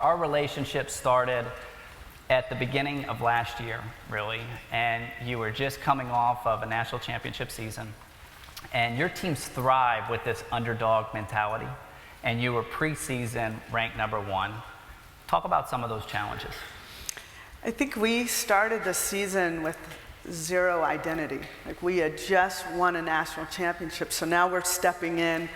Our relationship started at the beginning of last year, really, and you were just coming off of a national championship season, and your teams thrive with this underdog mentality, and you were preseason ranked #1. Talk about some of those challenges. I think we started the season with zero identity. Like, we had just won a national championship, so now we're stepping in,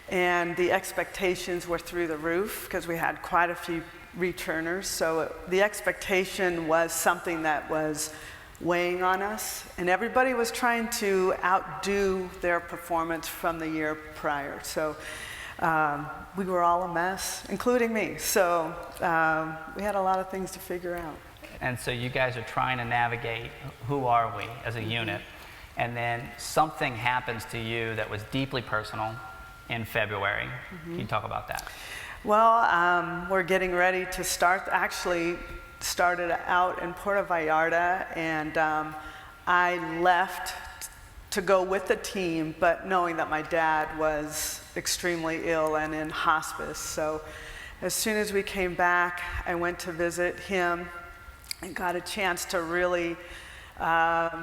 and the expectations were through the roof because we had quite a few returners. So the expectation was something that was weighing on us, and everybody was trying to outdo their performance from the year prior. So we were all a mess, including me. So we had a lot of things to figure out. And so you guys are trying to navigate who are we as a unit, and then something happens to you that was deeply personal in February. Can you talk about that? Well, we're getting ready to actually started out in Puerto Vallarta, and I left to go with the team, but knowing that my dad was extremely ill and in hospice. So as soon as we came back, I went to visit him and got a chance to really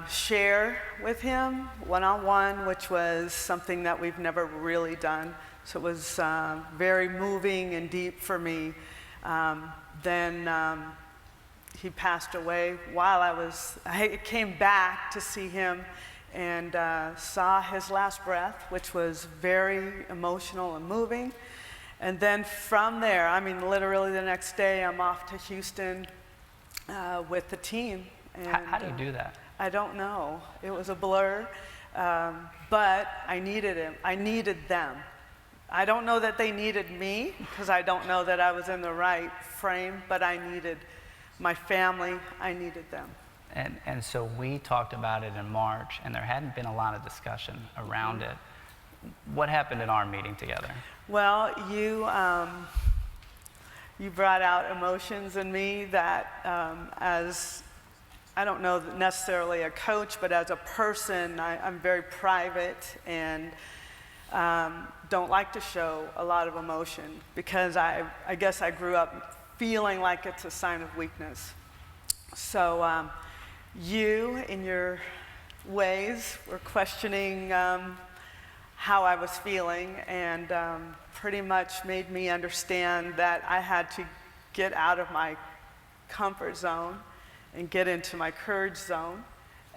share with him one-on-one, which was something that we've never really done. So it was very moving and deep for me. Then he passed away while I came back to see him and saw his last breath, which was very emotional and moving. And then from there, I mean, literally the next day, I'm off to Houston with the team. And, how do you do that? I don't know. It was a blur, but I needed him. I needed them. I don't know that they needed me, because I don't know that I was in the right frame, but I needed my family. I needed them. And so we talked about it in March, and there hadn't been a lot of discussion around it. What happened in our meeting together? Well, you brought out emotions in me that as, I don't know necessarily a coach, but as a person, I'm very private and don't like to show a lot of emotion, because I guess I grew up feeling like it's a sign of weakness. So you, in your ways, were questioning how I was feeling, and pretty much made me understand that I had to get out of my comfort zone and get into my courage zone.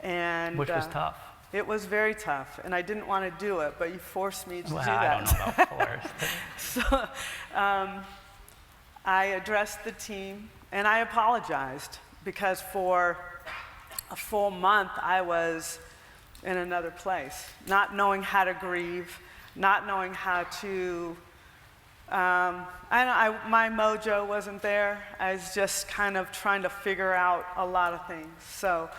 And which was tough. It was very tough, and I didn't want to do it, but you forced me to do that. I don't know about forced. So I addressed the team, and I apologized, because for a full month I was in another place, not knowing how to grieve, not knowing how to, my mojo wasn't there. I was just kind of trying to figure out a lot of things. So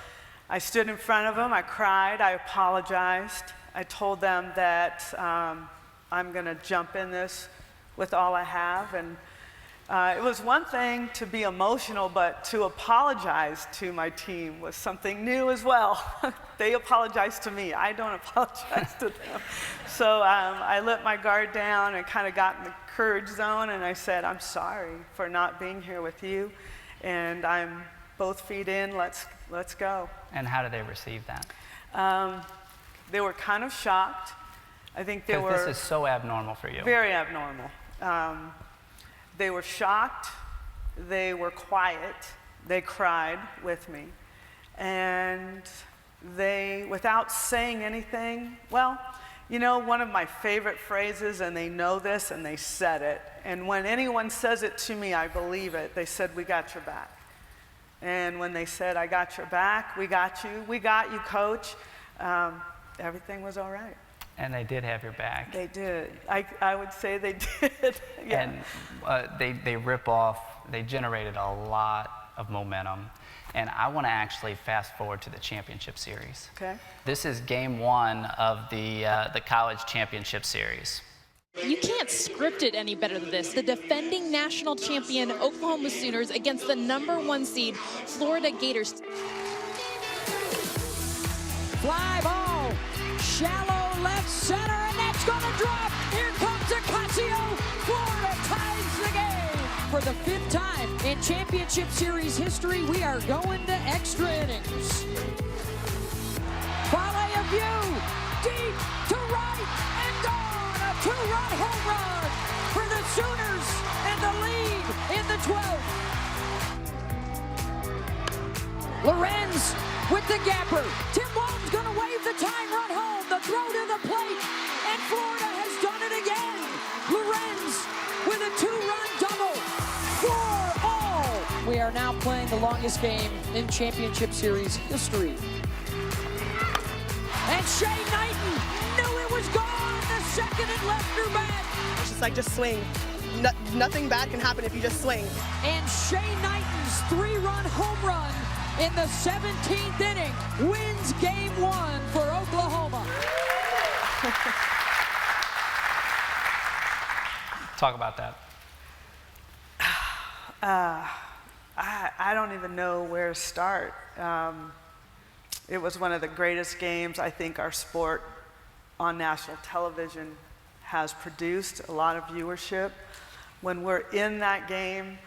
I stood in front of them, I cried, I apologized. I told them that I'm gonna jump in this with all I have. And it was one thing to be emotional, but to apologize to my team was something new as well. They apologized to me, I don't apologize to them. So I let my guard down and kind of got in the courage zone, and I said, I'm sorry for not being here with you, and I'm both feet in, let's go. And how did they receive that? They were kind of shocked. I think they were... Because this is so abnormal for you. Very abnormal. They were shocked, they were quiet, they cried with me, and they, without saying anything, well, you know, one of my favorite phrases, and they know this, and they said it, and when anyone says it to me, I believe it. They said, "We got your back." And when they said, "I got your back, we got you, coach," everything was all right. And they did have your back. They did. I would say they did. Yeah. And they rip off, they generated a lot of momentum. And I want to actually fast forward to the championship series. Okay. This is game 1 of the college championship series. You can't script it any better than this. The defending national champion Oklahoma Sooners against the #1 seed Florida Gators. Fly ball, shallow left center, and that's going to drop. Here comes Gasso. Florida ties the game. for the 5th time in championship series history, we are going to extra innings. Volley of view, deep to right and gone. A 2-run home run for the Sooners and the lead in the 12th. Lorenz with the gapper. Tim Walton's going to wave the tying run home. The throw to the plate, and Florida has done it again. Lorenz with a 2-run double. 4-all. We are now playing the longest game in championship series history. And Shea Knighton knew it was gone. The second it left her back. It's just like, just swing. Nothing bad can happen if you just swing. And Shea Knighton's 3-run home run in the 17th inning wins game 1 for Oklahoma. Talk about that. I don't even know where to start. It was one of the greatest games I think our sport on national television has produced, a lot of viewership. When we're in that game,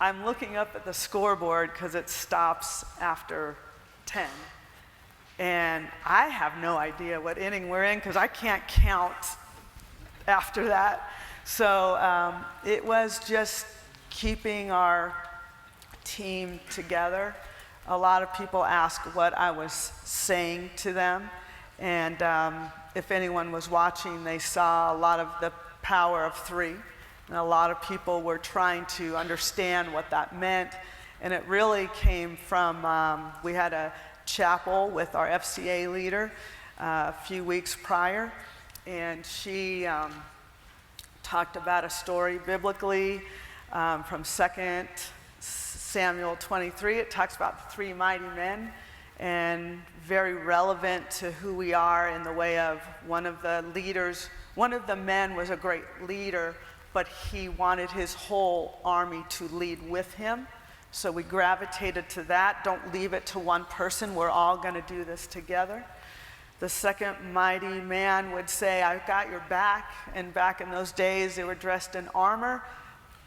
I'm looking up at the scoreboard because it stops after 10. And I have no idea what inning we're in because I can't count after that. So it was just keeping our team together. A lot of people ask what I was saying to them. And if anyone was watching, they saw a lot of the power of 3. And a lot of people were trying to understand what that meant. And it really came from, we had a chapel with our FCA leader a few weeks prior. And she talked about a story biblically from 2 Samuel 23. It talks about the 3 mighty men, and very relevant to who we are in the way of one of the leaders. One of the men was a great leader, but he wanted his whole army to lead with him. So we gravitated to that. Don't leave it to one person. We're all going to do this together. The second mighty man would say, I've got your back. And back in those days, they were dressed in armor,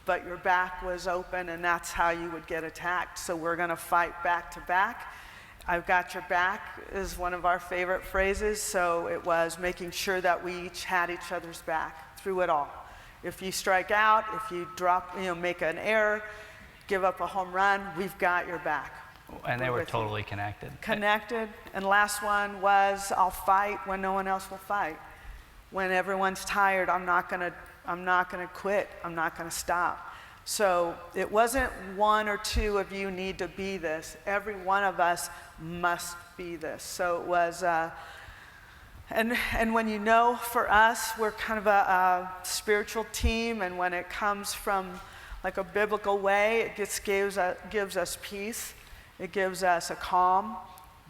but your back was open, and that's how you would get attacked. So we're going to fight back to back. I've got your back is one of our favorite phrases. So it was making sure that we each had each other's back through it all. If you strike out, if you drop, make an error, give up a home run, we've got your back. And they were totally connected. Connected. And last one was, I'll fight when no one else will fight. When everyone's tired, I'm not gonna quit. I'm not gonna stop. So it wasn't one or two of you need to be this. Every one of us must be this. So it was, and when for us, we're kind of a spiritual team, and when it comes from like a biblical way, it just gives us peace. It gives us a calm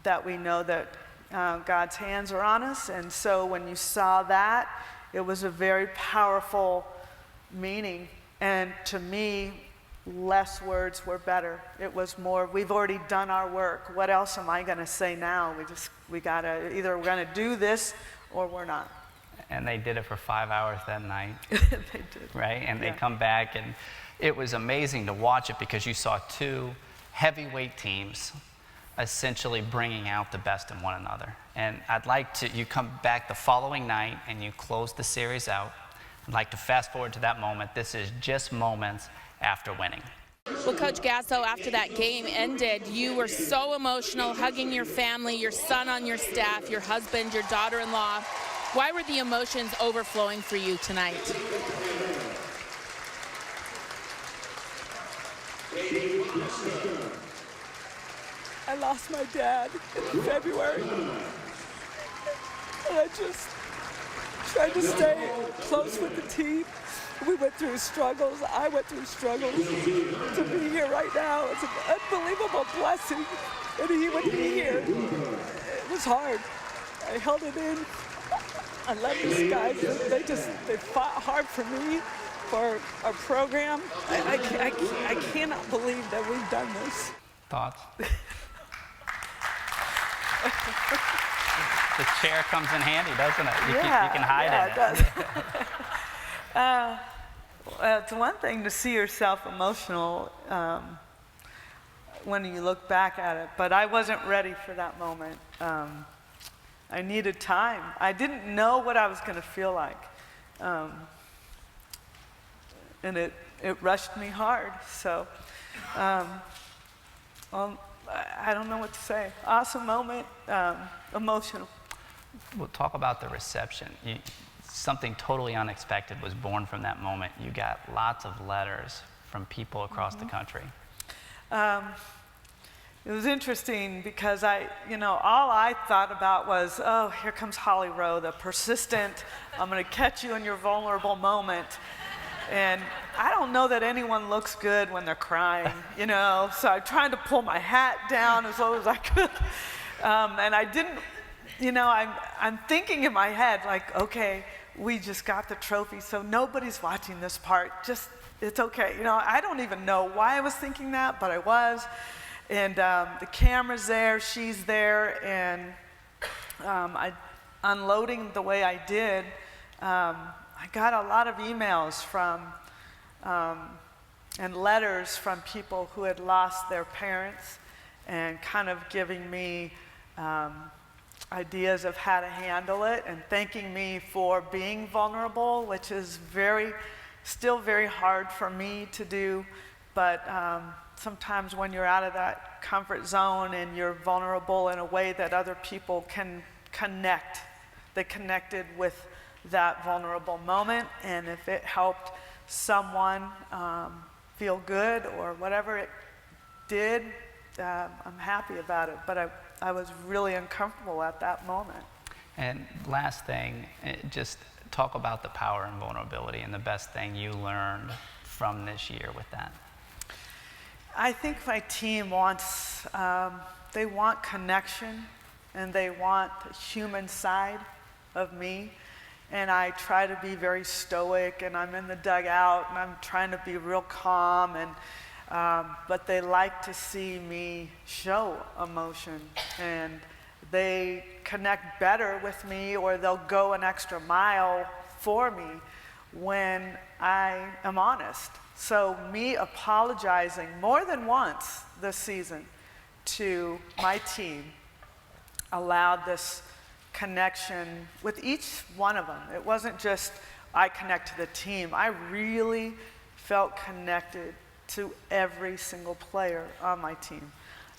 that we know that God's hands are on us. And so when you saw that, it was a very powerful meaning. And to me, less words were better. It was more, we've already done our work. What else am I going to say now? We gotta, either we're going to do this or we're not. And they did it for 5 hours that night. They did. Right? And they come back, and it was amazing to watch it because you saw 2 heavyweight teams essentially bringing out the best in one another. And I'd like to, you come back the following night and you close the series out. I'd like to fast forward to that moment. This is just moments after winning. Well, Coach Gasso, after that game ended, you were so emotional, hugging your family, your son on your staff, your husband, your daughter-in-law. Why were the emotions overflowing for you tonight? I lost my dad in February. And I just tried to stay close with the team. We went through struggles. I went through struggles. To be here right now, it's an unbelievable blessing that he would be here. It was hard. I held it in. I love these guys. They fought hard for me, for our program. I cannot believe that we've done this. Thoughts? The chair comes in handy, doesn't it? You can hide it. it. Does. It's one thing to see yourself emotional when you look back at it, but I wasn't ready for that moment. I needed time. I didn't know what I was going to feel like. And it rushed me hard. So I don't know what to say. Awesome moment, emotional. We'll talk about the reception. Something totally unexpected was born from that moment. You got lots of letters from people across the country. It was interesting because all I thought about was, oh, here comes Holly Rowe, the persistent, I'm going to catch you in your vulnerable moment. And I don't know that anyone looks good when they're crying, so I tried to pull my hat down as low as I could. And I didn't, I'm thinking in my head, like, okay, we just got the trophy, so nobody's watching this part. Just, it's okay. I don't even know why I was thinking that, but I was. And the camera's there, she's there, and I unloading the way I did, I got a lot of emails from and letters from people who had lost their parents and kind of giving me ideas of how to handle it and thanking me for being vulnerable, which is still very hard for me to do. But sometimes when you're out of that comfort zone and you're vulnerable in a way that other people can connect, they connected with that vulnerable moment, and if it helped someone feel good or whatever it did, I'm happy about it. But I was really uncomfortable at that moment. And last thing, just talk about the power and vulnerability and the best thing you learned from this year with that. I think my team wants, they want connection and they want the human side of me. And I try to be very stoic, and I'm in the dugout, and I'm trying to be real calm, but they like to see me show emotion, and they connect better with me, or they'll go an extra mile for me when I am honest. So me apologizing more than once this season to my team allowed this connection with each one of them. It wasn't just I connect to the team. I really felt connected to every single player on my team.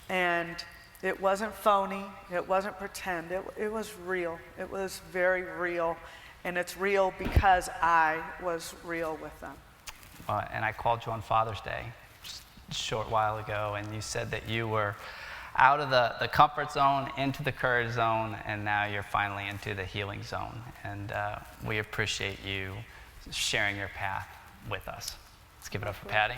And it wasn't phony, it wasn't pretend, it was real. It was very real, and it's real because I was real with them. And I called you on Father's Day just a short while ago, and you said that you were out of the comfort zone into the courage zone, and now you're finally into the healing zone. And we appreciate you sharing your path with us. Let's give it up for Patty.